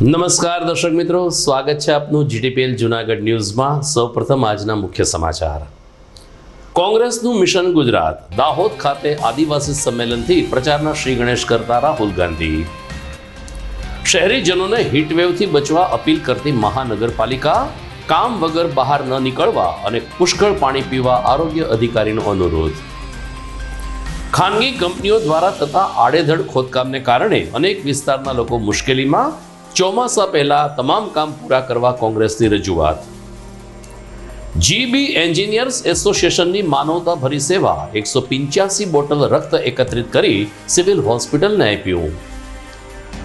નમસ્કાર દર્શક મિત્રો, સ્વાગત છે આપનું જીટીપીએલ જૂનાગઢ ન્યૂઝમાં। સૌપ્રથમ આજના મુખ્ય સમાચાર। કોંગ્રેસનું મિશન ગુજરાત, દાહોદ ખાતે આદિવાસી સંમેલનથી પ્રચારના શ્રી ગણેશ કરતા રાહુલ ગાંધી। શહેરીજનોને હીટવેવથી બચવા અપીલ કરતી મહાનગરપાલિકા, કામ વગર બહાર ન નીકળવા અને પુષ્કળ પાણી પીવા આરોગ્ય અધિકારીનો અનુરોધ। ખાનગી કંપનીઓ દ્વારા થતા આડેધડ ખોદકામને કારણે અનેક વિસ્તારના લોકો મુશ્કેલીમાં, ચોમાસા પહેલા તમામ કામ પૂરા કરવા કોંગ્રેસની રજૂઆત। જીબી એન્જિનિયર્સ એસોસિએશનની માનવતાભરી સેવા, 185 બોટલ રક્ત એકત્રિત કરી સિવિલ હોસ્પિટલને આપ્યું।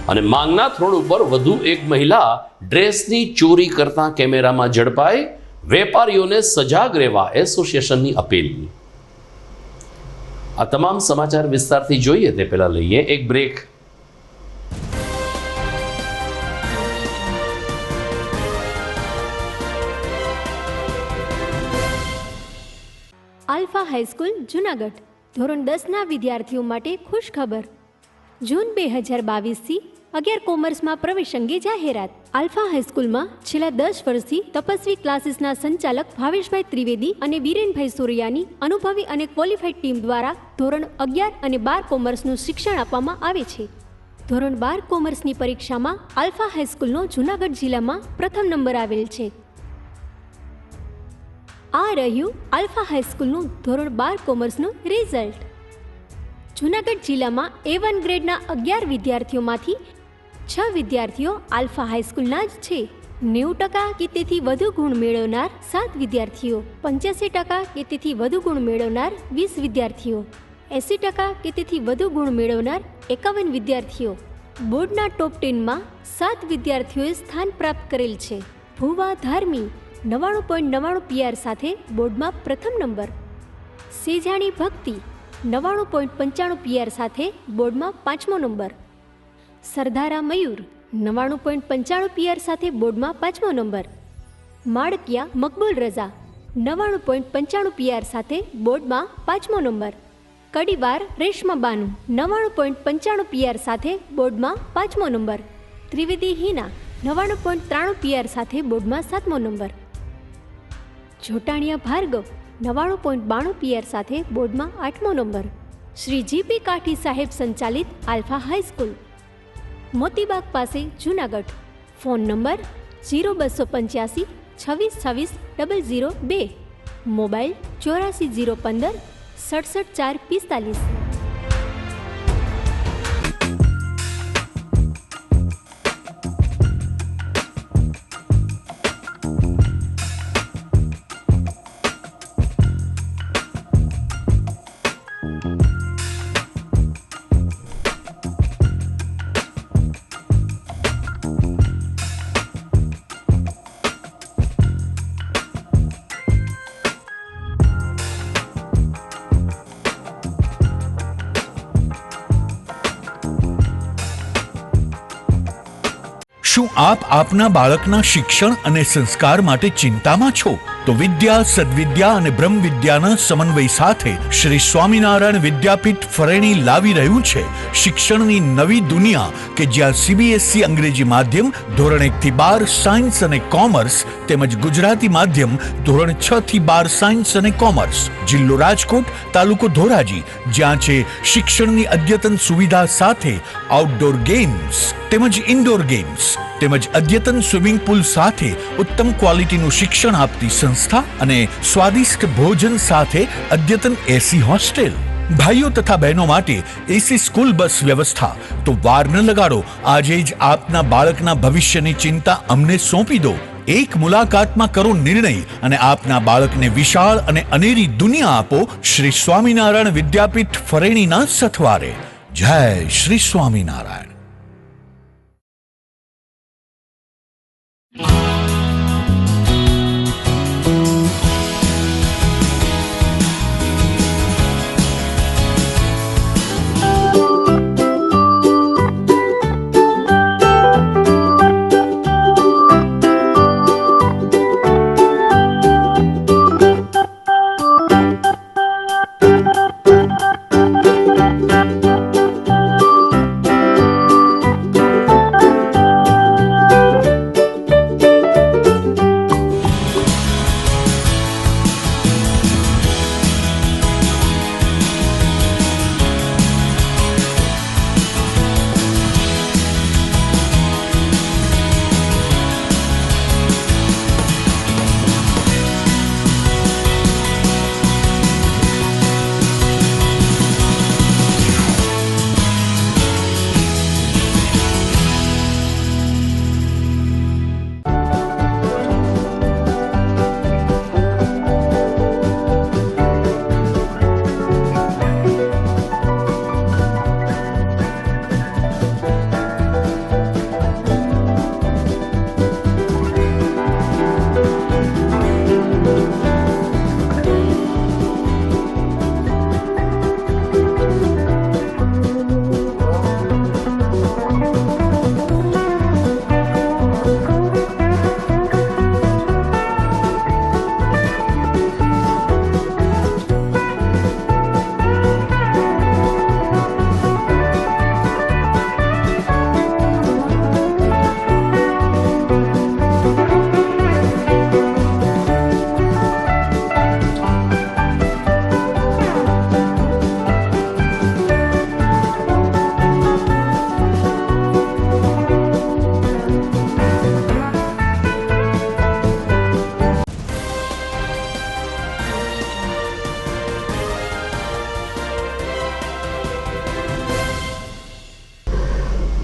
અને માંગનાથ રોડ ઉપર વધુ એક મહિલા ડ્રેસની ચોરી કરતા કેમેરામાં ઝડપાઈ, વેપારીઓને સજાગ રહેવા એસોસિએશનની અપીલ। આ તમામ સમાચાર વિસ્તારથી જોઈએ તે પહેલા લઈએ એક બ્રેક। આલ્ફા હાઈસ્કૂલ જૂનાગઢ ધોરણ 10ના વિદ્યાર્થીઓ માટે ખુશ ખબર। જૂન 2022થી 11 કોમર્સમાં પ્રવેશ અંગે જાહેરાત। આલ્ફા હાઈસ્કૂલમાં છેલ્લા 10 વર્ષથી તપસ્વી ક્લાસીસના સંચાલક ભાવેશભાઈ ત્રિવેદી અને વિરેનભાઈ સોરૈયાની અનુભવી અને ક્વોલિફાઈડ ટીમ દ્વારા ધોરણ 11 અને 12 કોમર્સનું શિક્ષણ આપવામાં આવે છે। ધોરણ 12 કોમર્સની પરીક્ષામાં આલ્ફા હાઈસ્કૂલનો જૂનાગઢ જિલ્લામાં પ્રથમ નંબર આવેલ છે। આ રહ્યું આલ્ફા હાઈસ્કૂલનું ધોરણ 12 કોમર્સનું રિઝલ્ટ। જૂનાગઢ જિલ્લામાં A1 ગ્રેડના 11 વિદ્યાર્થીઓમાંથી 6 વિદ્યાર્થીઓ આલ્ફા હાઈસ્કૂલના જ છે। 90% કે તેથી વધુ ગુણ મેળવનાર 7 વિદ્યાર્થીઓ, 85% કે તેથી વધુ ગુણ મેળવનાર 20 વિદ્યાર્થીઓ, 80% કે તેથી વધુ ગુણ મેળવનાર 51 વિદ્યાર્થીઓ। બોર્ડના ટોપ 10માં 7 વિદ્યાર્થીઓએ સ્થાન પ્રાપ્ત કરેલ છે। ભુવા ધાર્મી 99.99 PR સાથે બોર્ડમાં પ્રથમ નંબર, સેજાણી ભક્તિ 99.95 PR સાથે બોર્ડમાં 5મો નંબર, સરદારા મયુર 99.95 PR સાથે બોર્ડમાં 5મો નંબર, માળકિયા મકબૂલ રઝા 99.95 PR સાથે બોર્ડમાં 5મો નંબર, કડીવાર રેશમા બાનુ 99.95 PR સાથે બોર્ડમાં 5મો નંબર, ત્રિવેદી હિના 99.93 PR સાથે બોર્ડમાં 7મો નંબર, જોટાણીયા ભાર્ગવ 99.92 PR સાથે બોર્ડમાં 8મો નંબર। શ્રી જીપી કાઠી સાહેબ સંચાલિત આલ્ફા હાઈસ્કૂલ, મોતીબાગ પાસે જૂનાગઢ। Phone number 0285 26 26 002, mobile 84 015 67 4 45। શું આપ આપના બાળકના શિક્ષણ અને સંસ્કાર માટે ચિંતામાં છો? તો વિદ્યા, સદવિદ્યા અને બ્રહ્મ વિદ્યાના સમન્વય સાથે શ્રી સ્વામિનારાયણ વિદ્યાપીઠ ફરેણી લાવી રહ્યું છે શિક્ષણની નવી દુનિયા, કે જ્યાં CBSE અંગ્રેજી માધ્યમ ધોરણ 1 થી 12 સાયન્સ અને કોમર્સ તેમજ ગુજરાતી માધ્યમ ધોરણ 6 થી 12 સાયન્સ અને કોમર્સ। જિલ્લો રાજકોટ, તાલુકો ધોરાજી, જ્યાં છે શિક્ષણની અદ્યતન સુવિધા સાથે આઉટડોર ગેમ્સ તેમજ ઇન્ડોર ગેમ્સ તેમજ અદ્યતન સ્વિમિંગ પુલ સાથે ઉત્તમ ક્વોલિટીનું શિક્ષણ આપતી સંસ્થા અને સ્વાદિષ્ટ ભોજન સાથે અદ્યતન AC હોસ્ટેલ। ભાઈઓ તથા બહેનો માટે AC સ્કૂલ બસ વ્યવસ્થા। તો વાર ન લગાડો, આજે જ આપના બાળકના ભવિષ્યની ચિંતા અમને સોંપી દો। એક મુલાકાતમાં કરો નિર્ણય અને આપના બાળકને વિશાળ અને અનેરી દુનિયા આપો શ્રી સ્વામિનારાયણ વિદ્યાપીઠ ફરેણીના સથવારે। જય શ્રી સ્વામિનારાયણ।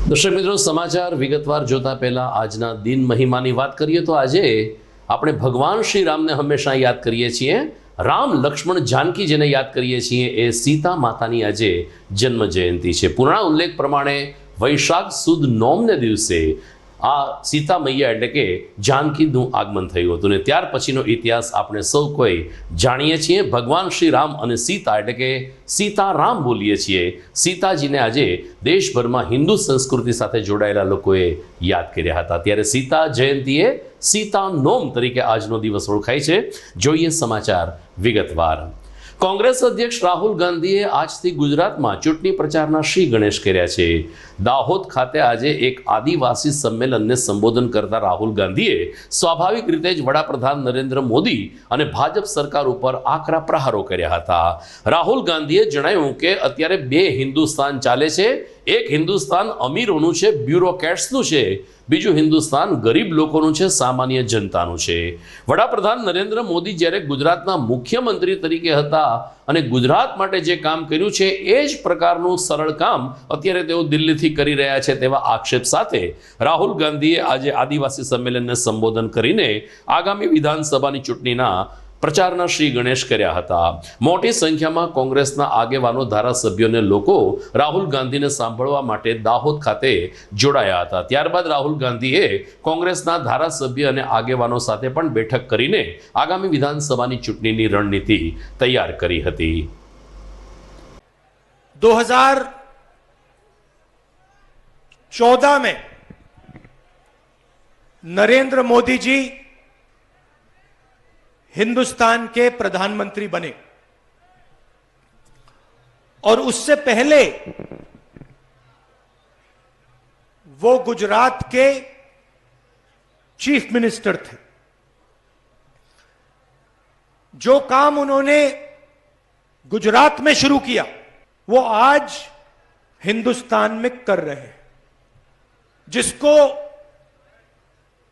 દર્શક મિત્રો, સમાચાર વિગતવાર જોતા પહેલા આજના દિન મહિમાની વાત કરીએ તો આજે આપણે ભગવાન શ્રી રામને હંમેશા યાદ કરીએ છીએ. રામ લક્ષ્મણ જાનકી જેને યાદ કરીએ છીએ એ સીતા માતાની આજે જન્મ જયંતિ છે. પુરાણ ઉલ્લેખ પ્રમાણે વૈશાખ સુદ નોમને દિવસે આ સીતા મૈયા એટલે કે જાનકીનું આગમન થયું હતું ને ત્યાર પછીનો ઇતિહાસ આપણે સૌ કોઈ જાણીએ છીએ. ભગવાન શ્રી રામ અને સીતા એટલે કે સીતારામ બોલીએ છીએ. સીતાજીને આજે દેશભરમાં હિન્દુ સંસ્કૃતિ સાથે જોડાયેલા લોકોએ યાદ કર્યા હતા. ત્યારે સીતા જયંતિએ સીતા નોમ તરીકે આજનો દિવસ ઓળખાય છે. જોઈએ સમાચાર વિગતવાર. કોંગ્રેસ અધ્યક્ષ રાહુલ ગાંધીએ આજથી ગુજરાતમાં ચૂંટણી પ્રચારના શ્રી ગણેશ કર્યા છે. દાહોદ ખાતે આજે એક આદિવાસી સંમેલનને સંબોધન કરતા રાહુલ ગાંધીએ સ્વાભાવિક રીતે જ વડાપ્રધાન નરેન્દ્ર મોદી અને ભાજપ સરકાર ઉપર આકરા પ્રહારો કર્યા હતા. રાહુલ ગાંધીએ જણાવ્યું કે અત્યારે બે હિન્દુસ્તાન ચાલે છે. એક હિન્દુસ્તાન અમીરોનું છે, બ્યુરોક્રેટ્સનું છે. બીજું હિન્દુસ્તાન ગરીબ લોકોનું છે, સામાન્ય જનતાનું છે. વડાપ્રધાન નરેન્દ્ર મોદી જ્યારે ગુજરાતના મુખ્યમંત્રી તરીકે હતા અને ગુજરાત માટે જે કામ કર્યું છે એ જ પ્રકારનું સરળ કામ અત્યારે તેઓ દિલ્હીથી કરી રહ્યા છે તેવા આક્ષેપ સાથે રાહુલ ગાંધીએ આજે આદિવાસી સંમેલનને સંબોધન કરીને આગામી વિધાનસભાની ચૂંટણીના પ્રચારના શ્રી ગણેશ કર્યા હતા. મોટી સંખ્યામાં કોંગ્રેસના આગેવાનો, ધારાસભ્યોને લોકો રાહુલ ગાંધીને સાંભળવા માટે દાહોદ ખાતે જોડાયા હતા. ત્યારબાદ રાહુલ ગાંધીએ કોંગ્રેસના ધારાસભ્ય અને આગેવાનો સાથે પણ બેઠક કરીને આગામી વિધાનસભાની ચૂંટણીની રણનીતિ તૈયાર કરી હતી. 2014 में नरेंद्र मोदी जी हिंदुस्तान के प्रधानमंत्री बने और उससे पहले वो गुजरात के चीफ मिनिस्टर थे. जो काम उन्होंने गुजरात में शुरू किया वो आज हिंदुस्तान में कर रहे हैं, जिसको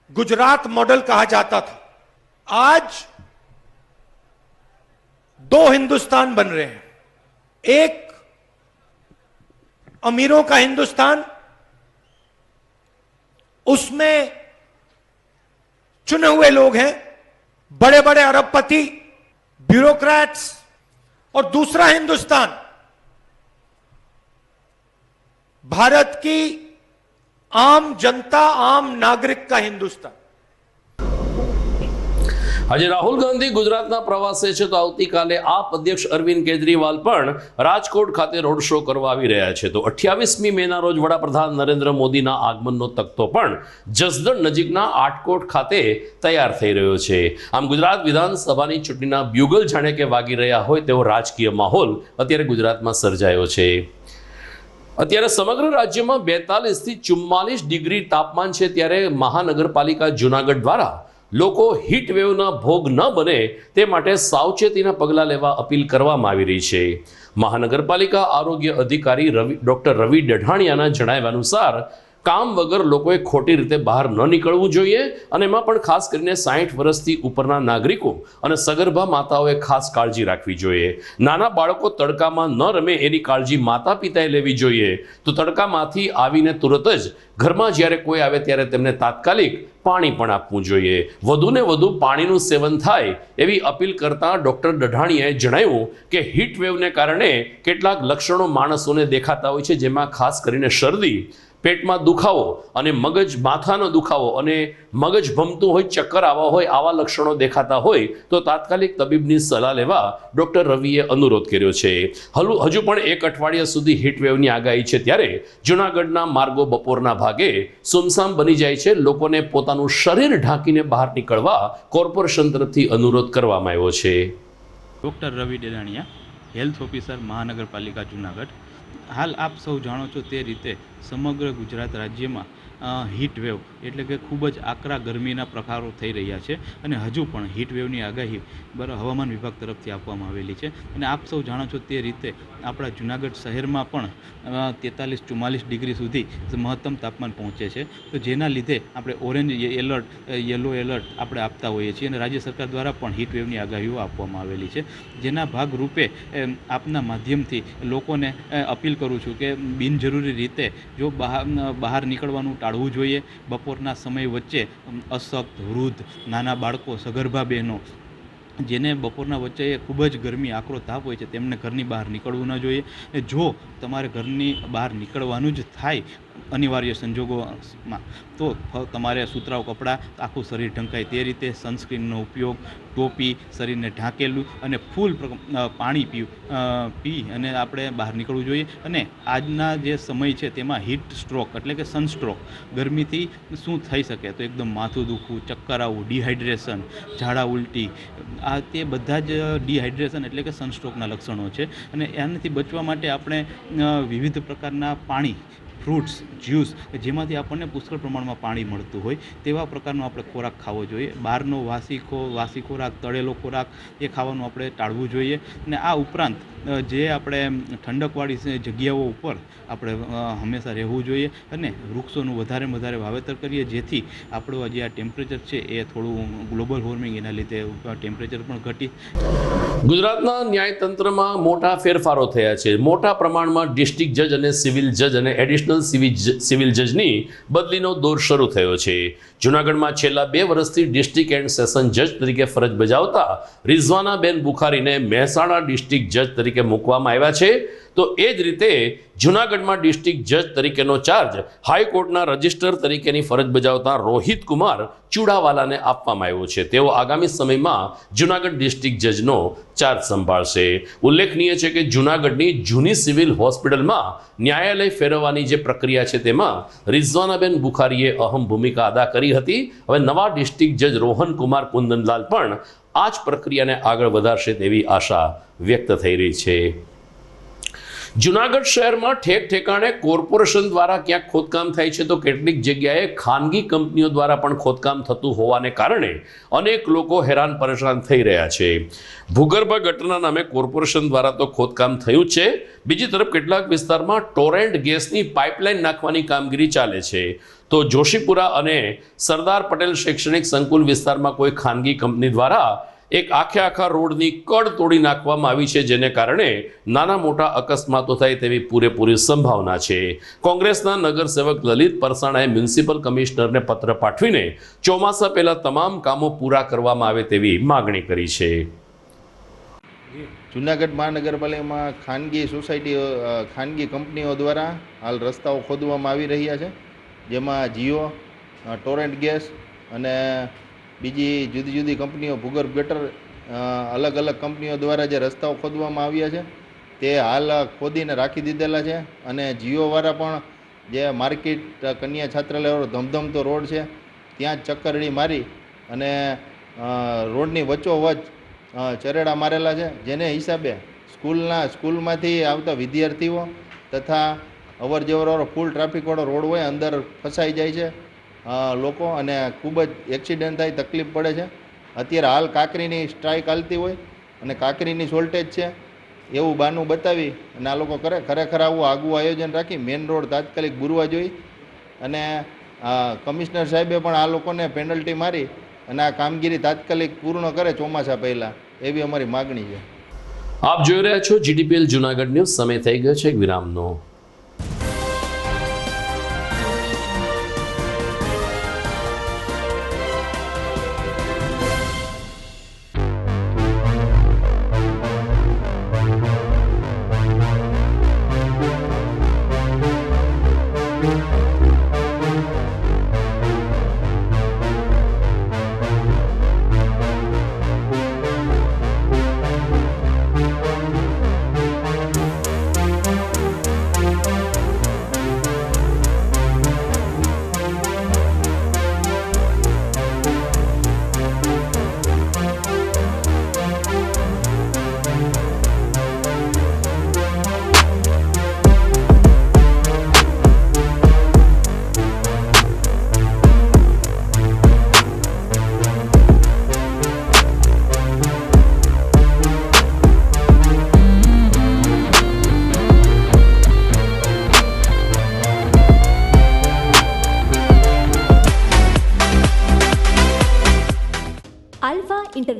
गुजरात मॉडल कहा जाता था. आज दो हिंदुस्तान बन रहे हैं. एक अमीरों का हिंदुस्तान, उसमें चुने हुए लोग हैं, बड़े बड़े अरबपति, ब्यूरोक्रेट्स, और दूसरा हिंदुस्तान भारत की आम जनता, आम नागरिक का हिंदुस्तान. આજે રાહુલ ગાંધી ગુજરાતના પ્રવાસે છે તો આવતીકાલે આપ અધ્યક્ષ અરવિંદ કેજરીવાલ પણ રાજકોટ ખાતે રોડ શો કરવા આવી રહ્યા છે. તો 28મી મેના રોજ વડાપ્રધાન નરેન્દ્ર મોદીના આગમનનો તખતો પણ જસદણ નજીકના આટકોટ ખાતે તૈયાર થઈ રહ્યો છે. આમ ગુજરાત વિધાનસભાની ચૂંટણીના બ્યુગલ જાણે કે વાગી રહ્યા હોય તેવો રાજકીય માહોલ અત્યારે ગુજરાતમાં સર્જાયો છે. અત્યારે સમગ્ર રાજ્યમાં 42 થી 44 ડિગ્રી તાપમાન છે. ત્યારે મહાનગરપાલિકા જૂનાગઢ દ્વારા લોકો હીટ વેવના ભોગ ન બને તે માટે સાવચેતીના પગલાં લેવા અપીલ કરવામાં આવી રહી છે. મહાનગરપાલિકા આરોગ્ય અધિકારી ડોક્ટર રવિ ડઢાણિયાના જણાવ્યા અનુસાર કામ વગર લોકોએ ખોટી રીતે બહાર ન નીકળવું જોઈએ અને એમાં પણ ખાસ કરીને 60 વર્ષથી ઉપરના નાગરિકો અને સગર્ભા માતાઓએ ખાસ કાળજી રાખવી જોઈએ. નાના બાળકો તડકામાં ન રમે એની કાળજી માતા પિતાએ લેવી જોઈએ. તો તડકામાંથી આવીને તુરત જ ઘરમાં જ્યારે કોઈ આવે ત્યારે તેમને તાત્કાલિક પાણી પણ આપવું જોઈએ. વધુને વધુ પાણીનું સેવન થાય એવી અપીલ કરતા ડોક્ટર ડઢાણીયાએ જણાવ્યું કે હીટ વેવને કારણે કેટલાક લક્ષણો માણસોને દેખાતા હોય છે, જેમાં ખાસ કરીને શરદી, પેટમાં દુખાવો અને માથાનો દુખાવો અને મગજ ભમતું હોય, ચક્કર આવવા હોય, આવા લક્ષણો દેખાતા હોય તો તાત્કાલિક તબીબની સલાહ લેવા ડોક્ટર રવિએ અનુરોધ કર્યો છે. હજુ પણ એક અઠવાડિયા સુધી હીટવેવની આગાહી છે. ત્યારે જૂનાગઢના માર્ગો બપોરના ભાગે સુમસામ બની જાય છે. લોકોને પોતાનું શરીર ઢાંકીને બહાર નીકળવા કોર્પોરેશન તરફથી અનુરોધ કરવામાં આવ્યો છે. ડૉક્ટર રવિ ડેડાણીયા, હેલ્થ ઓફિસર, મહાનગરપાલિકા જૂનાગઢ. હાલ આપ સૌ જાણો છો તે રીતે સમગ્ર ગુજરાત રાજ્યમાં હીટ વેવ એટલે કે ખૂબ જ આકરા ગરમીના પ્રકારો થઈ રહ્યા છે અને હજુ પણ હીટ વેવની આગાહી હવામાન વિભાગ તરફથી આપવામાં આવેલી છે. અને આપ સૌ જાણો છો તે રીતે આપણા જૂનાગઢ શહેરમાં પણ 43-44 ડિગ્રી સુધી મહત્તમ તાપમાન પહોંચે છે. તો જેના લીધે આપણે ઓરેન્જ એલર્ટ, યલો એલર્ટ આપણે આપતા હોઈએ છીએ અને રાજ્ય સરકાર દ્વારા પણ હીટ વેવની આગાહીઓ આપવામાં આવેલી છે. જેના ભાગરૂપે આપના માધ્યમથી લોકોને અપીલ કરું છું કે બિનજરૂરી રીતે જો બહાર નીકળવાનું ટાળવું જોઈએ. બપોરના સમય વચ્ચે અશક્ત, વૃદ્ધ, નાના બાળકો, સગર્ભા બહેનો જેને બપોરના વચ્ચે ખૂબ જ ગરમી, આકરો તાપ હોય છે, તેમને ઘરની બહાર નીકળવું ન જોઈએ. જો તમારે ઘરની બહાર નીકળવાનું જ થાય અનિવાર્ય સંજોગોમાં તો તમારે સુતરાઉ કપડાં, આખું શરીર ઢંકાય તે રીતે સનસ્ક્રીનનો ઉપયોગ, ટોપી, શરીરને ઢાંકેલું અને ફૂલ પાણી પી અને આપણે બહાર નીકળવું જોઈએ. અને આજના જે સમય છે તેમાં હીટ સ્ટ્રોક એટલે કે સનસ્ટ્રોક, ગરમીથી શું થઈ શકે તો એકદમ માથું દુખવું, ચક્કર આવવું, ડિહાઇડ્રેશન, ઝાડા ઉલટી, આ તે બધા જ ડિહાઇડ્રેશન એટલે કે સનસ્ટ્રોકના લક્ષણો છે. અને એનાથી બચવા માટે આપણે વિવિધ પ્રકારના પાણી, ફ્રૂટ્સ, જ્યુસ જેમાંથી આપણને પુષ્કળ પ્રમાણમાં પાણી મળતું હોય તેવા પ્રકારનો આપણે ખોરાક ખાવો જોઈએ. બહારનો વાસી ખોરાક, તળેલો ખોરાક એ ખાવાનું આપણે ટાળવું જોઈએ. અને આ ઉપરાંત જે આપણે ઠંડકવાળી જગ્યાઓ ઉપર આપણે હંમેશા રહેવું જોઈએ અને વૃક્ષોનું વધારે વાવેતર કરીએ જેથી આપણું જે આ ટેમ્પરેચર છે એ થોડું ગ્લોબલ વોર્મિંગ એના લીધે ટેમ્પરેચર પણ ઘટી. ગુજરાતના ન્યાયતંત્રમાં મોટા ફેરફારો થયા છે. મોટા પ્રમાણમાં ડિસ્ટ્રિક્ટ જજ અને સિવિલ જજ અને એડિશનલ સિવિલ જજની બદલીનો દોર શરૂ થયો છે. જૂનાગઢમાં છેલ્લા 2 વર્ષથી ડિસ્ટ્રિક્ટ એન્ડ સેશન જજ તરીકે ફરજ બજાવતા રિઝવાનાબેન બુખારીને મહેસાણા ડિસ્ટ્રિક્ટ જજ તરીકે મૂકવામાં આવ્યા છે. તો એ જ રીતે જૂનાગઢમાં ડિસ્ટ્રિક્ટ જજ તરીકેનો ચાર્જ હાઈકોર્ટના રજિસ્ટર તરીકેની ફરજ બજાવતા રોહિત કુમાર ચુડાવાલાને આપવામાં આવ્યો છે. તેઓ આગામી સમયમાં જૂનાગઢ ડિસ્ટ્રિક્ટ જજનો ચાર્જ સંભાળશે. ઉલ્લેખનીય છે કે જૂનાગઢની જૂની સિવિલ હોસ્પિટલમાં ન્યાયાલય ફેરવવાની જે પ્રક્રિયા છે તેમાં રિઝવાનાબેન બુખારીએ અહમ ભૂમિકા અદા કરી હતી. હવે નવા ડિસ્ટ્રિક્ટ જજ રોહન કુમાર કુંદનલાલ પણ આ જ પ્રક્રિયાને આગળ વધારશે તેવી આશા વ્યક્ત થઈ રહી છે. જૂનાગઢ શહેરમાં ઠેક ઠેકાણે કોર્પોરેશન દ્વારા ક્યાંક ખોદકામ થાય છે તો કેટલીક જગ્યાએ ખાનગી કંપનીઓ દ્વારા પણ ખોદકામ થતું હોવાને કારણે અનેક લોકો હેરાન પરેશાન થઈ રહ્યા છે. ભૂગર્ભ ગટરના નામે કોર્પોરેશન દ્વારા તો ખોદકામ થયું છે. બીજી તરફ કેટલાક વિસ્તારમાં ટોરેન્ટ ગેસની પાઇપલાઇન નાખવાની કામગીરી ચાલે છે. તો જોશીપુરા અને સરદાર પટેલ શૈક્ષણિક સંકુલ વિસ્તારમાં કોઈ ખાનગી કંપની દ્વારા એક આખા રોડની કડ તોડી નાખવામાં આવી છે જેને કારણે નાના મોટા અકસ્માતો થાય તેવી પૂરેપૂરી સંભાવના છે. કોંગ્રેસના નગરસેવક લલિત પરસાણાએ મ્યુનિસિપલ કમિશનરને પત્ર પાઠવીને ચોમાસા પહેલા તમામ કામો પૂરા કરવામાં આવે તેવી માગણી કરી છે. જૂનાગઢ મહાનગરપાલિકામાં ખાનગી સોસાયટીઓ, ખાનગી કંપનીઓ દ્વારા હાલ રસ્તાઓ ખોદવામાં આવી રહ્યા છે, જેમાં જીઓ, ટોરેન્ટ ગેસ અને બીજી જુદી જુદી કંપનીઓ, ભૂગર્ભ ગટર, અલગ અલગ કંપનીઓ દ્વારા જે રસ્તાઓ ખોદવામાં આવ્યા છે તે હાલ ખોદીને રાખી દીધેલા છે. અને જીઓવાળા પણ જે માર્કેટ કન્યા છાત્રાલય ધમધમતો રોડ છે ત્યાં જ ચક્કરડી મારી અને રોડની વચ્ચોવચ્ચ ચરેડા મારેલા છે, જેને હિસાબે સ્કૂલમાંથી આવતા વિદ્યાર્થીઓ તથા અવર જવરવાળો ફૂલ ટ્રાફિકવાળો રોડ હોય અંદર ફસાઈ જાય છે લોકો અને ખૂબ જ એક્સિડન્ટ થાય, તકલીફ પડે છે. અત્યારે હાલ કાંકરીની સ્ટ્રાઇક ચાલતી હોય અને કાંકરીની શોર્ટેજ છે એવું બહાનું બતાવી અને આ લોકો ખરેખર આવું આગવું આયોજન રાખી મેઇન રોડ તાત્કાલિક બુરવા જોઈએ. અને કમિશનર સાહેબે પણ આ લોકોને પેનલ્ટી મારી અને આ કામગીરી તાત્કાલિક પૂર્ણ કરે ચોમાસા પહેલાં એવી અમારી માગણી છે. આપ જોઈ રહ્યા છો GTPL જૂનાગઢ ન્યૂઝ. સમય થઈ ગયો છે એક વિરામનો.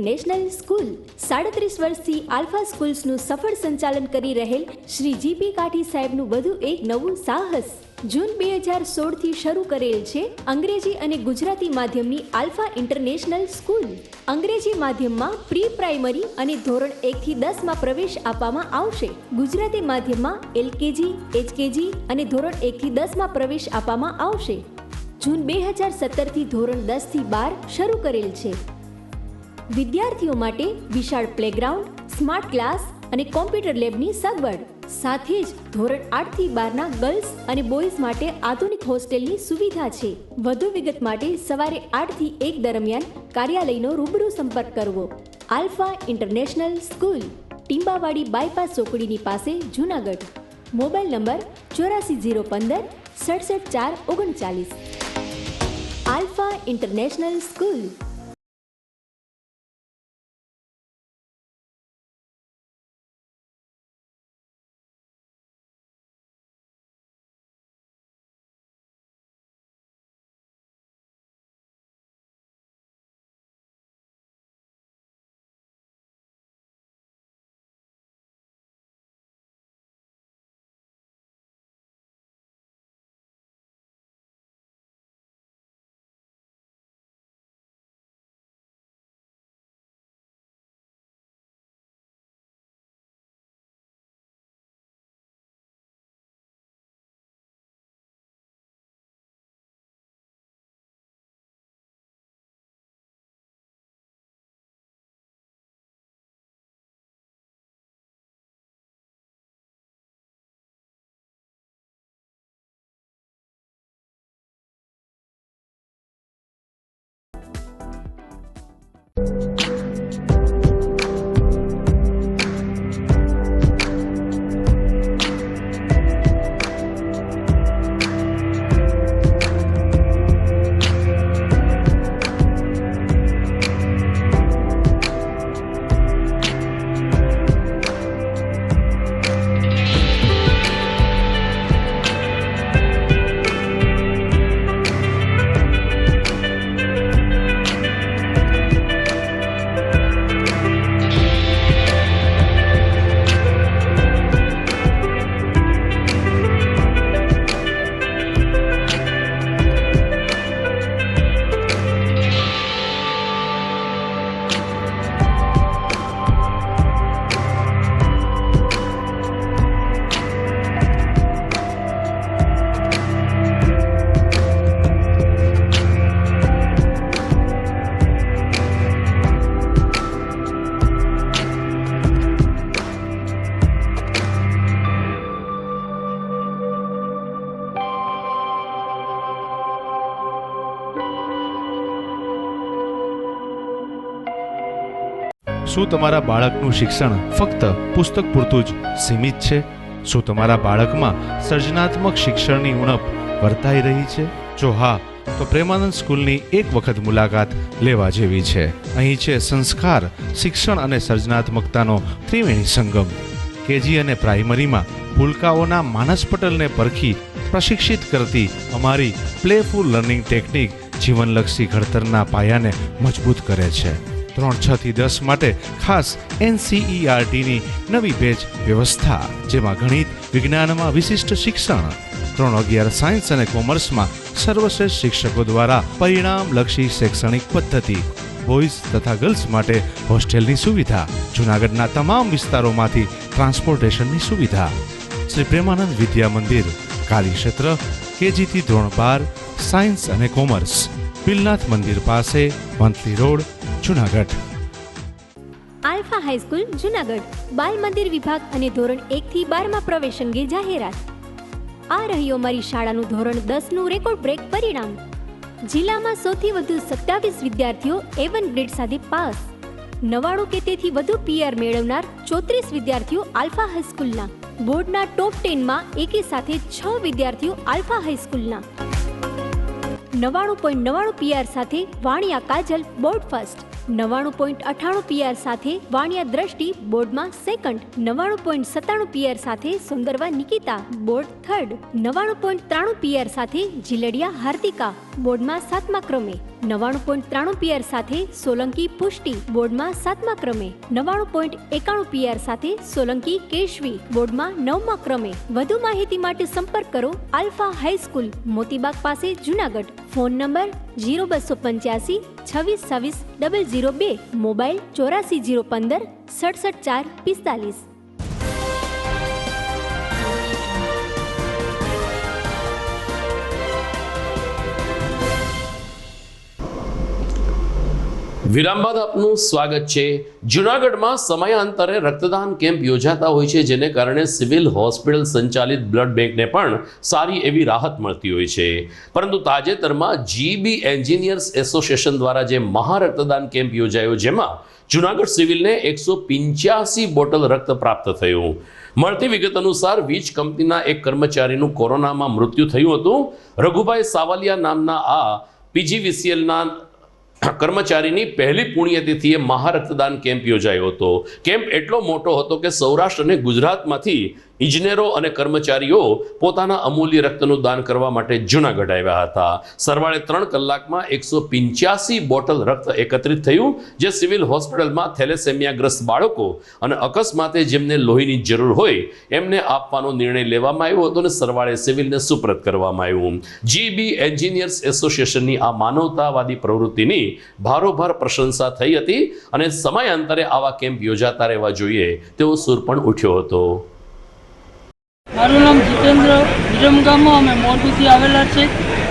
ઇન્ટરનેશનલ સ્કૂલ 37 વર્ષથી આલ્ફા સ્કૂલ્સનું સફળ સંચાલન કરી રહેલ શ્રી જીપી કાઠી સાહેબનું વધુ એક નવું સાહસ. જૂન 2016 થી શરૂ કરેલ છે અંગ્રેજી અને ગુજરાતી માધ્યમની આલ્ફા ઇન્ટરનેશનલ સ્કૂલ. અંગ્રેજી માધ્યમમાં પ્રી પ્રાઇમરી અને ધોરણ 1 થી 10 માં પ્રવેશ આપવામાં આવશે. ગુજરાતી માધ્યમમાં એલકેજી, એચકેજી અને ધોરણ 1 થી 10 માં પ્રવેશ આપવામાં આવશે. જૂન 2017 થી ધોરણ 10 થી 12 શરૂ કરેલ છે. વિદ્યાર્થીઓ માટે વિશાળ પ્લેગ્રાઉન્ડ, સ્માર્ટ ક્લાસ અને કોમ્પ્યુટર લેબની સગવડ, સાથે જ ધોરણ 8 થી 12 ના ગર્લ્સ અને બોયઝ માટે આધુનિક હોસ્ટેલની સુવિધા છે. વધુ વિગત માટે સવારે 8 થી 1 દરમિયાન કાર્યાલયનો રૂબરૂ સંપર્ક કરવો. આલ્ફા ઇન્ટરનેશનલ સ્કૂલ, ટીંબાવાડી બાયપાસ ચોકડીની પાસે, Junagadh. Mobile number 84 015 67 4 39. Alpha international school. શું તમારા બાળકનું શિક્ષણ ફક્ત પુસ્તક પૂરતું જ સીમિત છે? શું તમારા બાળકમાં સર્જનાત્મક શિક્ષણની ઉણપ વર્તાઈ રહી છે? જો હા, તો પ્રેમાનંદ સ્કૂલની એક વખત મુલાકાત લેવા જેવી છે. અહીં છે સંસ્કાર, શિક્ષણ અને સર્જનાત્મકતાનો ત્રિવેણી સંગમ. કેજી અને પ્રાઇમરીમાં ભૂલકાઓના માનસ પટલને પરખી પ્રશિક્ષિત કરતી અમારી પ્લેફુલ લર્નિંગ ટેકનિક જીવનલક્ષી ઘડતરના પાયાને મજબૂત કરે છે. ધોરણ 6 થી 10 માટે ખાસ NCERTની નવી બેચ વ્યવસ્થા, જેમાં ગણિત, વિજ્ઞાનમાં વિશિષ્ટ શિક્ષણ. ધોરણ 11 સાયન્સ અને કોમર્સમાં સર્વશ્રેષ્ઠ શિક્ષકો દ્વારા પરિણામલક્ષી શૈક્ષણિક પદ્ધતિ. બોયઝ તથા ગર્લ્સ માટે હોસ્ટેલની સુવિધા. જૂનાગઢના તમામ વિસ્તારોમાંથી ટ્રાન્સપોર્ટેશનની સુવિધા. શ્રી પ્રેમાનંદ વિદ્યા મંદિર, કાર્યક્ષેત્ર KG થી ધોરણ 12 સાયન્સ અને કોમર્સ, પિલનાથ મંદિર પાસે, monthly road, Junagadh. Alpha high school Junagadh બાલ મંદિર વિભાગ અને ધોરણ 1 થી 12 માં પ્રવેશ અંગે જાહેરાત. આ રહ્યું અમારી શાળાનું ધોરણ 10 નું રેકોર્ડ બ્રેક પરિણામ. જિલ્લામાં સૌથી વધુ 27 વિદ્યાર્થીઓ A1 ગ્રેડ સાથે પાસ. 99 કે તેથી વધુ PR મેળવનાર 34 વિદ્યાર્થીઓ આલ્ફા હાઈસ્કૂલના. બોર્ડના ટોપ 10 માં એકી સાથે 6 વિદ્યાર્થીઓ આલ્ફા હાઈસ્કૂલના. 99.99 PR સાથે વાણિયા કાજલ બોર્ડ ફર્સ્ટ. 99.98 PR સાથે વાણિયા દ્રષ્ટિ બોર્ડમાં સેકન્ડ. 99.97 PR સાથે Sundarva Nikita board third. 99.93 PR સાથે જીલડિયા હાર્દિકા બોર્ડમાં 7મા ક્રમે. 99.93 PR સાથે સોલંકી પુષ્ટિ બોર્ડમાં 7મા ક્રમે, 99.91 PR સાથે સોલંકી કેશવી બોર્ડમાં 9મા ક્રમે. વધુ માહિતી માટે સંપર્ક કરો આલ્ફા હાઈસ્કૂલ, મોતીબાગ પાસે, જુનાગઢ. Phone number 0285 26 26 002, mobile 84 015 67 4 45. વિરામ બાદ આપનું સ્વાગત છે. જૂનાગઢમાં સમયાંતરે રક્તદાન કેમ્પ યોજાતા હોય છે, જેને કારણે સિવિલ હોસ્પિટલ સંચાલિત બ્લડ બેંકને પણ સારી એવી રાહત મળતી હોય છે. પરંતુ તાજેતરમાં જીબી એન્જિનિયર્સ એસોસિએશન દ્વારા જે મહારક્તદાન કેમ્પ યોજાયો, જેમાં જૂનાગઢ સિવિલને 185 બોટલ રક્ત પ્રાપ્ત થયું. મળતી વિગત અનુસાર વીજ કંપનીના એક કર્મચારીનું કોરોનામાં મૃત્યુ થયું હતું. રઘુભાઈ સાવલિયા નામના આ પીજીવીસીએલના કર્મચારીની પહેલી પુણ્યતિથિએ મહારક્તદાન કેમ્પ યોજાયો હતો. કેમ્પ એટલો મોટો હતો કે સૌરાષ્ટ્ર અને ગુજરાતમાંથી ઇજનેરો અને કર્મચારીઓ પોતાના અમૂલ્ય રક્તનું દાન કરવા માટે જૂનાગઢ આવ્યા હતા. સરવાળે 3 કલાકમાં 185 બોટલ રક્ત એકત્રિત થયું, જે સિવિલ હોસ્પિટલમાં થેલેસેમિયાગ્રસ્ત બાળકો અને અકસ્માતે જેમને લોહીની જરૂર હોય એમને આપવાનો નિર્ણય લેવામાં આવ્યો હતો અને સરવાળે સિવિલને સુપ્રત કરવામાં આવ્યું. જીબી એન્જિનિયર્સ એસોસિએશનની આ માનવતાવાદી પ્રવૃત્તિની ભારોભાર પ્રશંસા થઈ હતી અને સમયાંતરે આવા કેમ્પ યોજાતા રહેવા જોઈએ તેવો સૂર પણ ઉઠ્યો હતો. મારું નામ જીતેન્દ્ર, વિરમગામમાં અમે મોરબીથી આવેલા છે.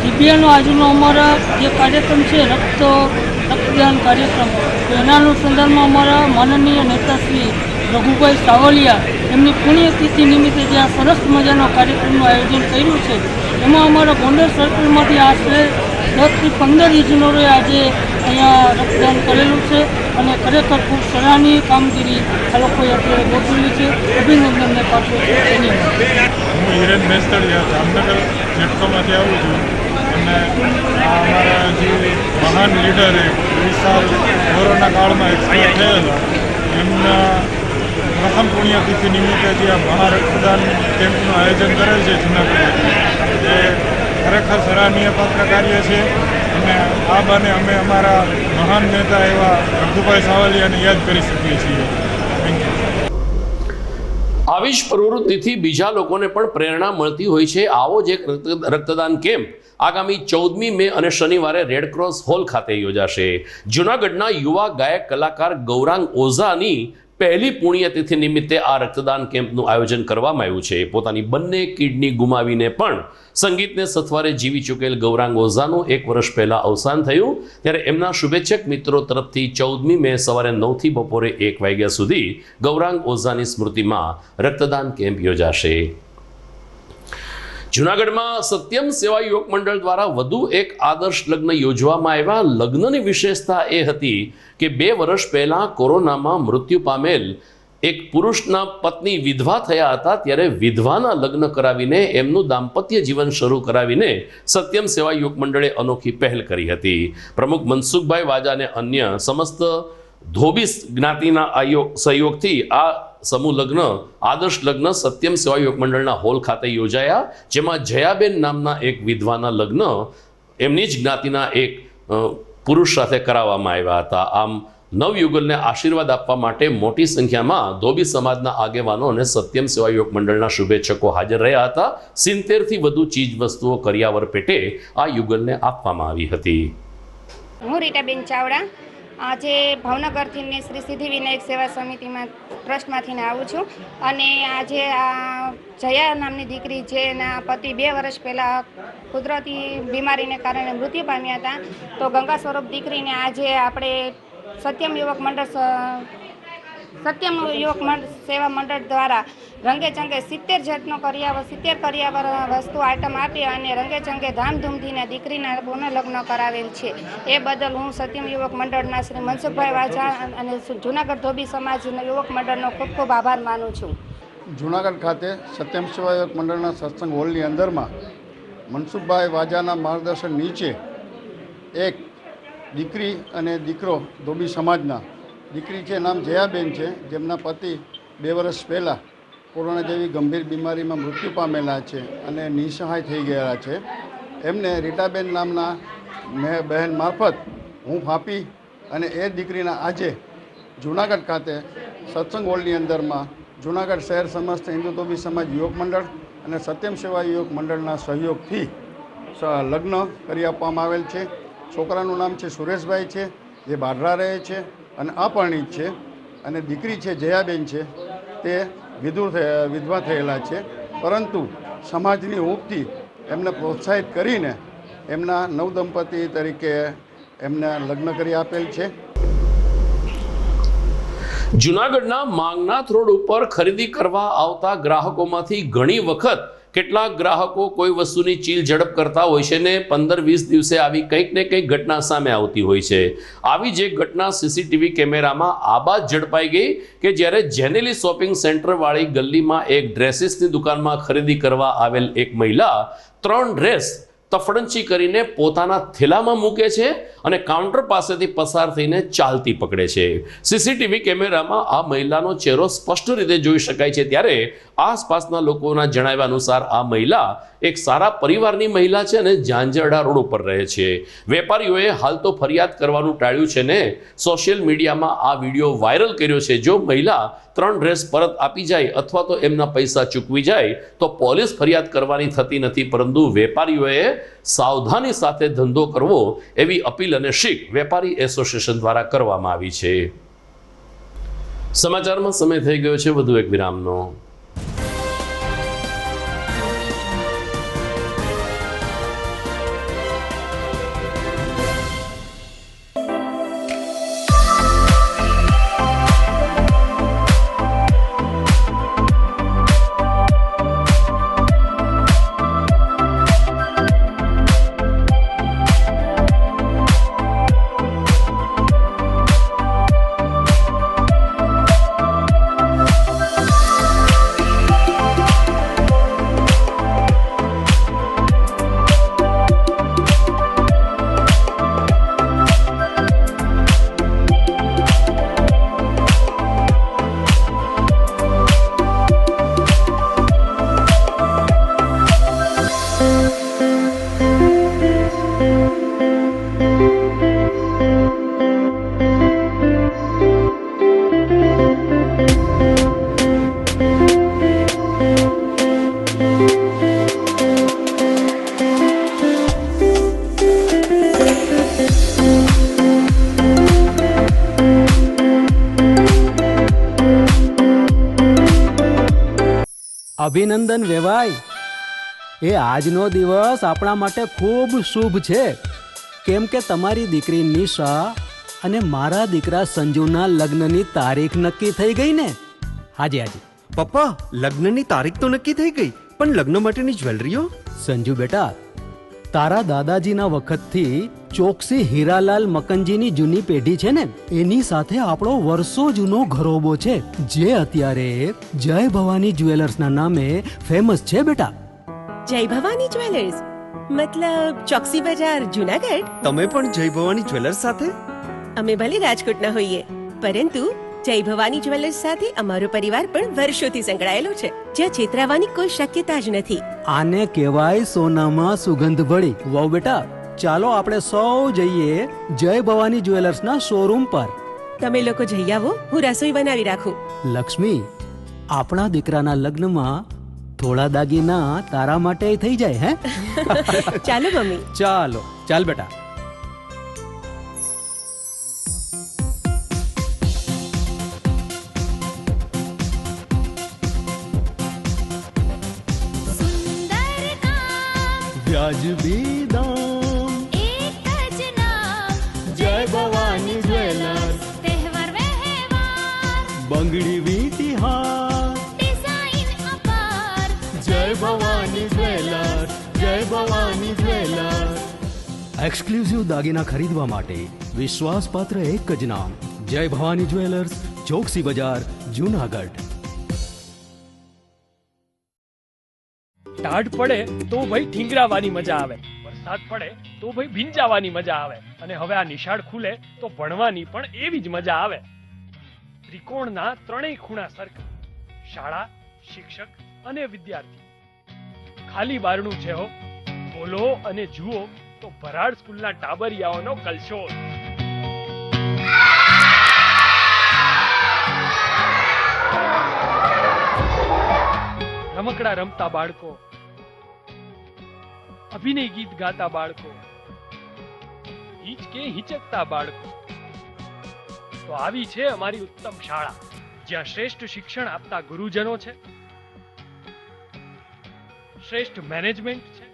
જીબીએનો આજનો અમારા જે કાર્યક્રમ છે રક્તદાન કાર્યક્રમ, તો એના અનુસંધાનમાં અમારા માનનીય નેતાશ્રી રઘુભાઈ સાવલિયા એમની પુણ્યતિથિ નિમિત્તે જે આ સરસ મજાનો કાર્યક્રમનું આયોજન કર્યું છે, એમાં અમારા ગોંડલ સર્કલમાંથી આશરે 10 થી 15 ઇજનેરોએ આજે અહીંયા રક્તદાન કરેલું છે અને ખરેખર ખૂબ સરાહનીય કામગીરી આ લોકોએ અત્યારે ગોઠવેલી છે. અભિનંદનને પાછળ છે. હું હિરેન મેસ્તડિયા જામનગર જેટકોમાંથી આવું છું અને આ અમારા જે મહાન લીડરે 20 સાલ કોરોના કાળમાં એક્સપાયર થયેલા એમના પ્રથમ પુણ્યતિથિ નિમિત્તે જે આ મહારક્તદાન કેમ્પનું આયોજન કરેલ છે જૂનાગઢ, એ ખરેખર સરાહનીય પાત્ર કાર્ય છે અને આ બાને અમે અમારા મહાન નેતા એવા રઘુભાઈ સાવલિયાને યાદ કરી શકીએ છીએ. Thank you. આવી જ પ્રવૃત્તિથી બીજા લોકોને પણ પ્રેરણા મળતી હોય છે. આવો જ એક રક્તદાન કેમ્પ આગામી 14મી મે અને શનિવારે રેડક્રોસ હોલ ખાતે યોજાશે. જૂનાગઢના યુવા ગાયક કલાકાર ગૌરાંગ ઓઝાની પહેલી પુણ્યતિથિ નિમિત્તે આ રક્તદાન કેમ્પનું આયોજન કરવામાં આવ્યું છે. પોતાની બંને કિડની ગુમાવીને પણ સંગીતને સથવારે જીવી ચૂકેલ ગૌરાંગ ઓઝાનું 1 વર્ષ પહેલા અવસાન થયું, ત્યારે એમના શુભેચ્છક મિત્રો તરફથી 14મી મે સવારે 9 થી બપોરે 1 વાગ્યા સુધી ગૌરાંગ ઓઝાની સ્મૃતિમાં રક્તદાન કેમ્પ યોજાશે. જૂનાગઢમાં સત્યમ સેવા યુવક મંડળ દ્વારા વધુ એક આદર્શ લગ્ન યોજવામાં આવ્યા. લગ્નની વિશેષતા એ હતી કે 2 વર્ષ પહેલા કોરોનામાં મૃત્યુ પામેલ એક પુરુષના પત્ની વિધવા થયા હતા, ત્યારે વિધવાના લગ્ન કરાવીને એમનું દાંપત્ય જીવન શરૂ કરાવીને સત્યમ સેવા યુવક મંડળે અનોખી પહેલ કરી હતી. પ્રમુખ મનસુખભાઈ વાજા અને અન્ય સમસ્ત ધોબી જ્ઞાતિના સહયોગથી આ સમૂહ લગ્ન, આદર્શ લગ્ન સત્યમ સેવા યુવક મંડળના હોલ ખાતે યોજાયા, જેમાં જયાબેન નામના એક વિધવાના લગ્ન એમની જ જ્ઞાતિના એક પુરુષ સાથે કરાવવામાં આવ્યા હતા. આમ નવયુગલને આશીર્વાદ આપવા માટે મોટી સંખ્યામાં ધોબી સમાજના આગેવાનો અને સત્યમ સેવા યુવક મંડળના શુભેચ્છકો હાજર રહ્યા હતા. 70થી વધુ ચીજ વસ્તુઓ કરિયાવર પેટે આ યુગલને આપવામાં આવી હતી. હું રીટાબેન ચાવડા આજે ભાવનગરથી શ્રી સિદ્ધિ વિનાયક સેવા સમિતિમાં ટ્રસ્ટમાંથી આવું છું અને આજે આ જયા નામની દીકરી જેના પતિ 2 વર્ષ પહેલાં કુદરતી બીમારીને કારણે મૃત્યુ પામ્યા હતા, તો ગંગા સ્વરૂપ દીકરીને આજે આપણે સત્યમ યુવક સેવા મંડળ દ્વારા રંગે ચંગે 70 જાતનો કરિયાવર 70 કરિયાવર વસ્તુ આઇટમ આપી અને રંગે ચંગે ધામધૂમથી દીકરીના પુનઃલગ્ન કરાવેલ છે. એ બદલ હું સત્યમ યુવક મંડળના શ્રી મનસુખભાઈ વાજા અને જૂનાગઢ ધોબી સમાજ યુવક મંડળનો ખૂબ ખૂબ આભાર માનું છું. જૂનાગઢ ખાતે સત્યમ સેવા યુવક મંડળના સત્સંગ હોલની અંદરમાં મનસુખભાઈ વાજાના માર્ગદર્શન નીચે એક દીકરી અને દીકરો ધોબી સમાજના, દીકરી છે નામ જયાબેન છે, જેમના પતિ 2 વર્ષ પહેલાં કોરોના જેવી ગંભીર બીમારીમાં મૃત્યુ પામેલા છે અને નિસહાય થઈ ગયેલા છે. એમને રીટાબેન નામના મેં બહેન મારફત હું ફાપી અને એ દીકરીના આજે જૂનાગઢ ખાતે સત્સંગ હોલની અંદરમાં જૂનાગઢ શહેર સમસ્ત હિન્દુ ધોબી સમાજ યુવક મંડળ અને સત્યમ સેવા યુવક મંડળના સહયોગથી લગ્ન કરી આપવામાં આવેલ છે. છોકરાનું નામ છે સુરેશભાઈ છે, જે બાઢરા રહે છે અને અપરિણીત છે, અને દીકરી છે જયાબેન છે, તે વિધવા થયેલા છે, પરંતુ સમાજની ઊંઘથી એમને પ્રોત્સાહિત કરીને એમના નવદંપતિ તરીકે એમને લગ્ન કરી આપેલ છે. જૂનાગઢના માંગનાથ રોડ ઉપર ખરીદી કરવા આવતા ગ્રાહકોમાંથી ઘણી વખત કેટલાક ગ્રાહકો કોઈ વસ્તુની ચીલ ઝડપ કરતા હોય છે ને 15-20 દિવસે આવી કંઈક ને કંઈક ઘટના સામે આવતી હોય છે. આવી જ એક ઘટના સીસીટીવી કેમેરામાં આ બાદ ઝડપાઈ ગઈ કે જ્યારે જેનેલી શોપિંગ સેન્ટર વાળી ગલ્લીમાં એક ડ્રેસીસની દુકાનમાં ખરીદી કરવા આવેલ એક મહિલા 3 ડ્રેસ તફડંચી કરીને પોતાના થેલામાં મૂકે છે અને કાઉન્ટર પાસેથી પસાર થઈને ચાલતી પકડે છે. સીસીટીવી કેમેરામાં આ મહિલાનો ચહેરો સ્પષ્ટ રીતે જોઈ શકાય છે. ત્યારે આસપાસના લોકોના જણાવ્યા અનુસાર આ મહિલા એક સારા પરિવારની મહિલા છે અને ઝાંઝરડા રોડ ઉપર રહે છે. વેપારીઓએ હાલ તો ફરિયાદ કરવાનું ટાળ્યું છે ને સોશિયલ મીડિયામાં આ વિડીયો વાયરલ કર્યો છે. જો મહિલા 3 ડ્રેસ પરત આપી જાય અથવા તો એમના પૈસા ચૂકવી જાય તો પોલીસ ફરિયાદ કરવાની થતી નથી, પરંતુ વેપારીઓએ સાવધાની સાથે ધંધો કરવો એવી અપીલ અને શીખ વેપારી એસોસિએશન દ્વારા કરવામાં આવી છે. સમાચારમાં સમય થઈ ગયો છે વધુ એક વિરામનો. અભિનંદન વેવાઈ, એ આજનો દિવસ આપણા માટે ખૂબ શુભ છે, કેમ કે તમારી દીકરી નિશા અને મારા દીકરા સંજુના લગ્નની તારીખ નક્કી થઈ ગઈ ને. હાજી હાજી પપ્પા, લગ્નની તારીખ તો નક્કી થઈ ગઈ, પણ લગ્ન માટેની જ્વેલરીઓ? સંજુ બેટા, તારા દાદાજીના વખતથી ચોકસી હીરાલાલ મકનજીની જૂની પેઢી છે ને, એની સાથે આપણો વર્ષો જૂનો ઘરોબો છે, જે અત્યારે જય ભવાની જ્વેલર્સના નામે ફેમસ છે બેટા. જય ભવાની જ્વેલર્સ મતલબ ચોકસી બજાર જૂનાગઢ? તમે પણ જય ભવાની જ્વેલર્સ સાથે? અમે ભલે રાજકોટના હોઈએ, પરંતુ જય ભવાની જ્વેલર્સ સાથે અમારો પરિવાર પણ વર્ષોથી સંકળાયેલો છે, જ્યાં છેતરાવાની કોઈ શક્યતા જ નથી. આને કહેવાય સોનામાં સુગંધ ભળી. વાવ બેટા, ચાલો આપણે સૌ જઈએ જય ભવાની જ્વેલર્સના શોરૂમ પર. તમે લોકો જઈ આવો, હું રસોઈ બનાવી રાખું. લક્ષ્મી, આપણા દીકરાના લગ્નમાં થોડા દાગીના તારા માટે થઈ જાય હે? ચાલો મમ્મી. ચાલો ચાલ બેટા. વ્યાજબી દામ, એક જ નામ, જય ભવાની જ્વેલર્સ. તહેવાર વ્યવહાર, બંગડી વીંટી હાર, ડિઝાઇન અપાર, જય ભવાની જ્વેલર્સ, જય ભવાની જ્વેલર્સ. એક્સક્લુઝિવ દાગીના ખરીદવા માટે વિશ્વાસપાત્ર એક જ નામ, જય ભવાની જ્વેલર્સ, ચોકસી બજાર, જૂનાગઢ. ટાઢ પડે તો ભાઈ ઠીંગરાવાની મજા આવે, વરસાદ પડે તો ભાઈ ભીંજાવાની મજા આવે, અને હવે આ નિશાળ ખુલે તો ભણવાની પણ એવી જ મજા આવે. ત્રિકોણના ત્રણેય ખૂણા સરખા, શાળા, શિક્ષક અને વિદ્યાર્થી. ખાલી બારણું છે હો, ખોલો અને જુઓ તો ભરાડ સ્કૂલના ટાબરિયાઓનો કલશોલ. રમકડા રમતા બાળકો, અભિનય ગીત ગાતા બાળકો, હિચકે હિચકતા બાળકો. તો આવી છે અમારી ઉત્તમ શાળા, જ્યાં શ્રેષ્ઠ શિક્ષણ આપતા ગુરુજનો છે, શ્રેષ્ઠ મેનેજમેન્ટ છે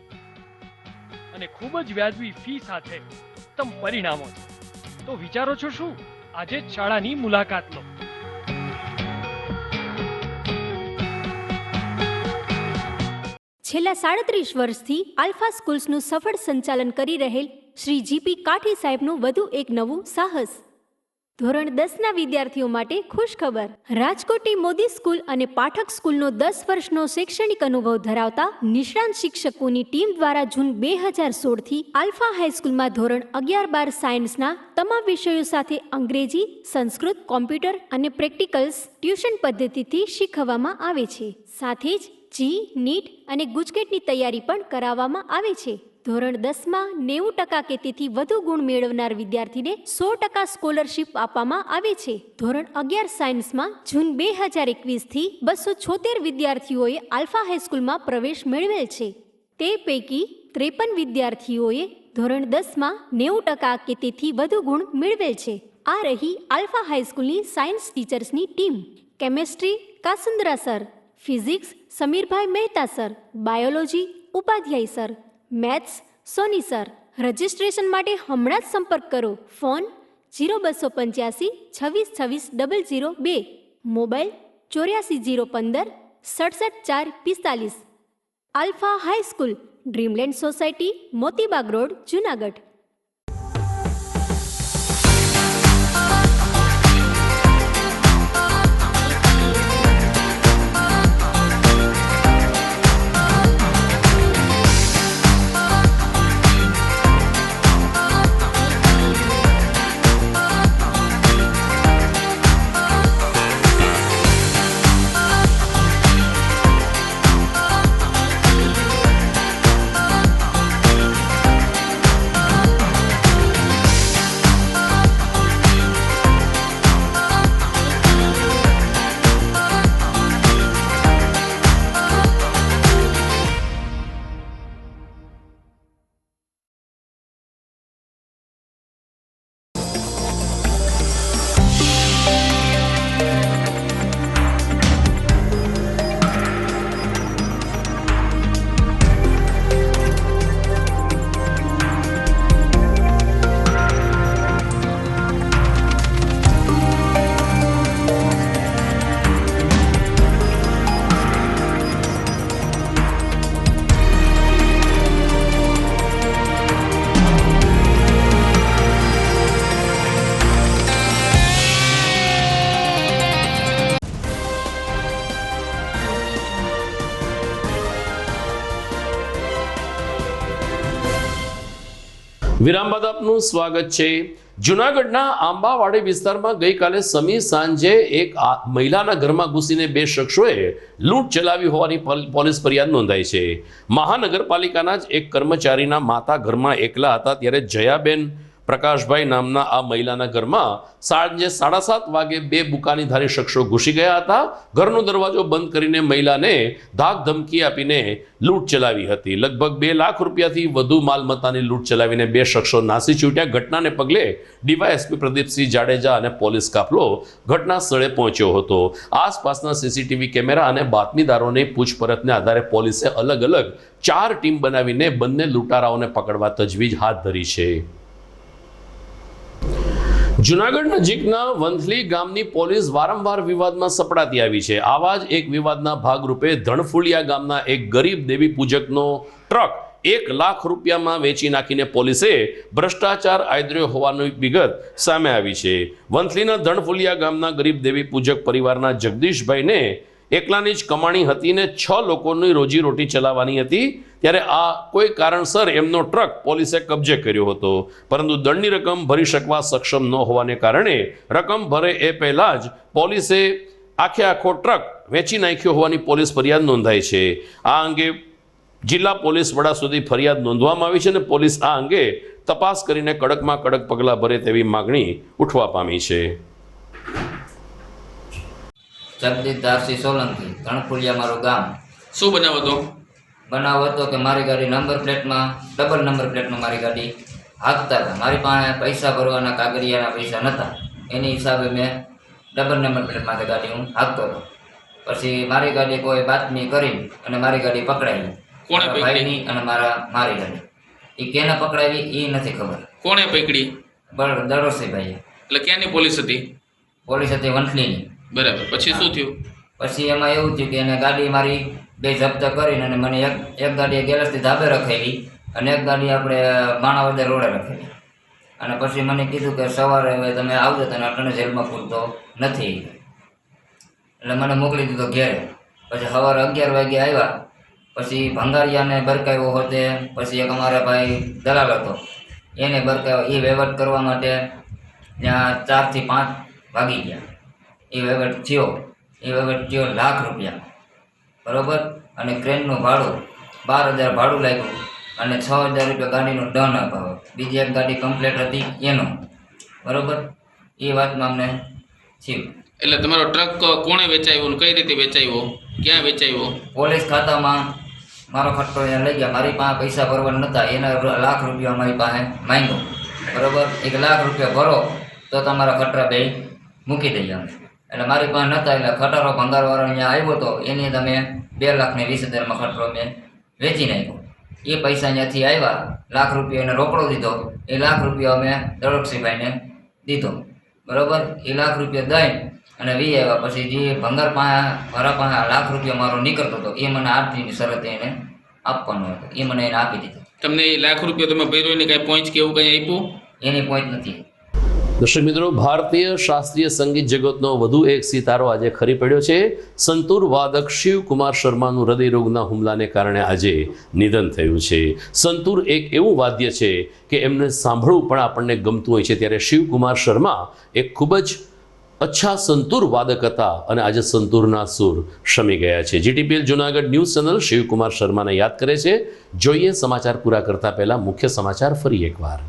અને ખૂબ જ વ્યાજબી ફી સાથે ઉત્તમ પરિણામો છે. તો વિચારો છો શું? આજે જ શાળાની મુલાકાત લો. છેલ્લા 37 વર્ષથી આલ્ફા સ્કૂલ્સનું સફળ સંચાલન કરી રહેલ શ્રી જીપી કાઠી સાહેબનું વધુ એક નવું સાહસ. ધોરણ 10ના વિદ્યાર્થીઓ માટે ખુશખબર. રાજકોટની મોદી સ્કૂલ અને પાઠક સ્કૂલનો 10 વર્ષનો શૈક્ષણિક અનુભવ ધરાવતા નિષ્ણાંત શિક્ષકોની ટીમ દ્વારા જૂન 2016થી આલ્ફા હાઈસ્કૂલમાં ધોરણ 11-12 સાયન્સના તમામ વિષયો સાથે અંગ્રેજી, સંસ્કૃત, કોમ્પ્યુટર અને પ્રેક્ટિકલ્સ ટ્યુશન પદ્ધતિથી શીખવવામાં આવે છે. સાથે જ જી, નીટ અને ગુજકેટની તૈયારી પણ કરાવવામાં આવે છે. ધોરણ 10માં 90% કે તેથી વધુ ગુણ મેળવનાર વિદ્યાર્થીને 100% સ્કોલરશીપ આપવામાં આવે છે. ધોરણ 11 સાયન્સમાં જૂન 2021થી 276 વિદ્યાર્થીઓએ આલ્ફા હાઈસ્કૂલમાં પ્રવેશ મેળવેલ છે. તે પૈકી 53 વિદ્યાર્થીઓએ ધોરણ 10માં 90% કે તેથી વધુ ગુણ મેળવેલ છે. આ રહી આલ્ફા હાઈસ્કૂલની સાયન્સ ટીચર્સની team. Chemistry Kasundra sir, physics Samirbhai Mehta sir, biology Upadhyay sir, maths Soni sir. Registration માટે હમણાં જ સંપર્ક કરો. Phone 0285 26 26 002, mobile 84 015 67 4 45. Alpha high school, Dreamland society, Motibagh road, Junagadh. વિરામ બાદ આપનું સ્વાગત છે. જુનાગઢના આંબાવાડી વિસ્તારમાં ગઈકાલે સમી સાંજે એક મહિલાના ઘરમાં ઘૂસીને 2 શખ્સોએ લૂંટ ચલાવી હોવાની પોલીસ ફરિયાદ નોંધાઈ છે. મહાનગરપાલિકાના જ એક કર્મચારીના માતા ઘરમાં એકલા હતા ત્યારે જયાબેન પ્રકાશભાઈ નામના આ મહિલાના ઘરમાં સાંજે 7:30 વાગે 2 બુકાનીધારી શખ્સો ઘૂસી ગયા હતા. ઘરનો દરવાજો બંધ કરીને મહિલાને ધાક ધમકી આપીને લૂંટ ચલાવી હતી. લગભગ 2 લાખ રૂપિયાથી વધુ માલમત્તાની લૂંટ ચલાવીને 2 શખ્સો નાસી છૂટ્યા. ઘટનાને પગલે ડીવાયએસપી પ્રદીપસિંહ જાડેજા અને પોલીસ કાફલો ઘટના સ્થળે પહોંચ્યો હતો. આસપાસના સીસીટીવી કેમેરા અને બાતમીદારોની પૂછપરછને આધારે પોલીસે અલગ અલગ 4 ટીમ બનાવીને બંને લૂંટારાઓને પકડવા તજવીજ હાથ ધરી છે. જુનાગઢ નજીકના વંથલી ગામની પોલીસ વારંવાર વિવાદમાં સપડાતી આવી છે. આવા જ એક વિવાદના ભાગરૂપે ધણફુલિયા ગામના એક ગરીબ દેવી પૂજકનો ટ્રક 1 લાખ રૂપિયામાં વેચી નાખીને પોલીસે ભ્રષ્ટાચાર આદર્યો હોવાની વિગત સામે આવી છે. વંથલીના ધણફુલિયા ગામના ગરીબ દેવી પૂજક પરિવારના જગદીશભાઈને એકલાની જ કમાણી હતી ને 6 લોકોની રોજીરોટી ચલાવવાની હતી. ત્યારે આ કોઈ કારણસર એમનો ટ્રક પોલીસે કબજે કર્યો હતો, પરંતુ દંડની રકમ ભરી શકવા સક્ષમ ન હોવાને કારણે રકમ ભરે એ પહેલા જ પોલીસે આખો ટ્રક વેચી નાખ્યો હોવાની પોલીસ ફરિયાદ નોંધાઈ છે. આ અંગે જિલ્લા પોલીસ વડા સુધી ફરિયાદ નોંધવામાં આવી છે અને પોલીસ આ અંગે તપાસ કરીને કડકમાં કડક પગલાં ભરે તેવી માગણી ઉઠવા પામી છે. જગદીશ દાસી સોલંકી, ધણફુલિયા મારું ગામ. શું બનાવ હતો? બનાવ હતો કે મારી ગાડી ડબલ નંબર પ્લેટમાં મારી ગાડી હાંકતા હતા. મારી પાસે પૈસા ભરવાના કાગળિયાના પૈસા નહોતા, એની હિસાબે મેં ડબલ નંબર પ્લેટમાંથી ગાડી હું હાંકતો હતો. પછી મારી ગાડી કોઈ બાતમી કરી અને મારી ગાડી પકડાવી. કોણે પકડી? ભાઈની અને મારી ગાડી. એ કેને પકડાવી એ નથી ખબર. કોણે પકડી? દરોશીભાઈએ. એટલે ક્યાંની પોલીસ હતી? પોલીસ હતી વંથલીની. બરાબર. પછી શું થયું? પછી એમાં એવું થયું કે એને ગાડી મારી 2 જપ્ત કરીને અને મને એક ગાડી ગેલેસથી ધાબે રખાવી અને એક ગાડી આપણે માણાવદર રોડે રખાવી. અને પછી મને કીધું કે સવારે હવે તમે આવજો, તને અટણે જેલમાં પૂરતો નથી. એટલે મને મોકલી દીધો ઘેરે. પછી સવારે 11 વાગે આવ્યા. પછી ભંગારિયાને બરકાવ્યો હોતે. પછી એક અમારા ભાઈ દલાલ હતો, એને બરકાવ્યો. એ વહીવટ કરવા માટે ત્યાં 4 થી 5 વાગી ગયા. એ વહીવટ થયો ₹1,00,000. બરાબર. અને ક્રેનનું ભાડું 12,000 ભાડું લાગ્યું અને ₹6,000 ગાડીનો દંડ અપાવ્યો. બીજી એક ગાડી કમ્પ્લેટ હતી એનો. બરાબર. એ વાતમાં અમને થયું. એટલે તમારો ટ્રક કોણે વેચાયો, કઈ રીતે વેચાયો, ક્યાં વેચાયો? પોલીસ ખાતામાં મારો ખટ્ટો એને લઈ ગયા. મારી પાસે પૈસા ભરવાના નહોતા, એના ₹1,00,000 મારી પાસે માંગ્યો. બરાબર. ₹1,00,000 ભરો તો તમારા ખટરા બે મૂકી દઈએ અમે. એટલે મારી પાસે નહોતા, એટલે ખટારો ભંગારવાળો અહીંયા આવ્યો હતો, એની તમે 2,20,000 ખટરો મેં વેચી નાખ્યો. એ પૈસા અહીંયાથી આવ્યા, ₹1,00,000 એને રોકડો દીધો. એ ₹1,00,000 અમે દરોક્ષીભાઈને દીધો. બરાબર. એ ₹1,00,000 દઈ અને વી આવ્યા. પછી જે ભંગાર મારા પાસે ₹1,00,000 મારો નીકળતો હતો એ મને આરતીની શરતે એને આપવાનો હતો, એ મને એને આપી દીધો. તમને એ ₹1,00,000 તમે ભર્યો એને કાંઈ પોઈન્ટ કે એવું કંઈ આપ્યું? એની પોઈન્ટ નથી. દર્શક મિત્રો, ભારતીય શાસ્ત્રીય સંગીત જગતનો વધુ એક સિતારો આજે ખરી પડ્યો છે. સંતૂર વાદક શિવકુમાર શર્માનું હૃદયરોગના હુમલાને કારણે આજે નિધન થયું છે. સંતૂર એક એવું વાદ્ય છે કે એમને સાંભળવું પણ આપણને ગમતું હોય છે. ત્યારે શિવકુમાર શર્મા એક ખૂબ જ અચ્છા સંતૂર વાદક હતા અને આજે સંતૂરના સૂર શમી ગયા છે. GTPL Junagadh news channel Shivkumar શર્માને યાદ કરે છે. જોઈએ સમાચાર પૂરા કરતા પહેલા મુખ્ય સમાચાર ફરી એકવાર.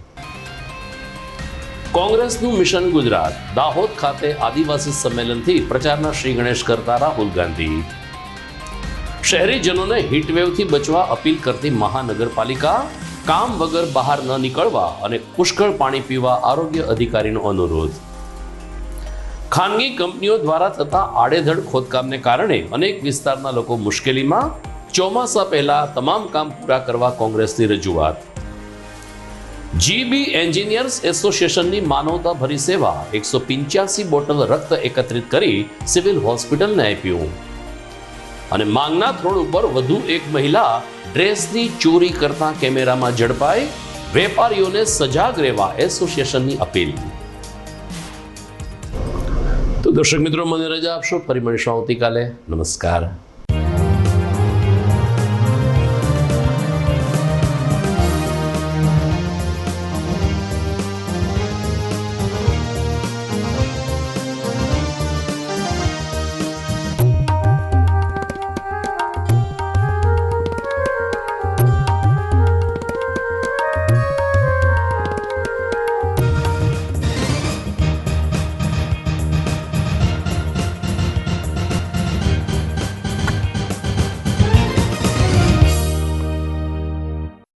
કોંગ્રેસનું મિશન ગુજરાત. દાહોદ ખાતે આદિવાસી સંમેલનથી પ્રચારના શ્રી ગણેશ કરતા રાહુલ ગાંધી. શહેરીજનોને હીટવેવથી બચવા અપીલ કરતી મહાનગરપાલિકા. કામ વગર બહાર ન નીકળવા અને પુષ્કળ પાણી પીવા આરોગ્ય અધિકારીનો અનુરોધ. ખાનગી કંપનીઓ દ્વારા થતા આડેધડ ખોદકામને કારણે અનેક વિસ્તારના લોકો મુશ્કેલીમાં. ચોમાસા પહેલા તમામ કામ પૂરા કરવા કોંગ્રેસની રજૂઆત. GB એન્જિનિયર્સ એસોસિએશનની માનવતાભરી સેવા. 185 બોટલ રક્ત એકત્રિત કરી સિવિલ હોસ્પિટલને આપ્યું. અને માંગના રોડ ઉપર વધુ એક મહિલા ડ્રેસની ચોરી કરતા કેમેરામાં ઝડપાઈ. વેપારીઓને સજાગ રહેવા એસોસિએશનની અપીલ. તો દર્શક મિત્રો, મને રજા આપશો. ફરી મળીશું આવતીકાલે. નમસ્કાર.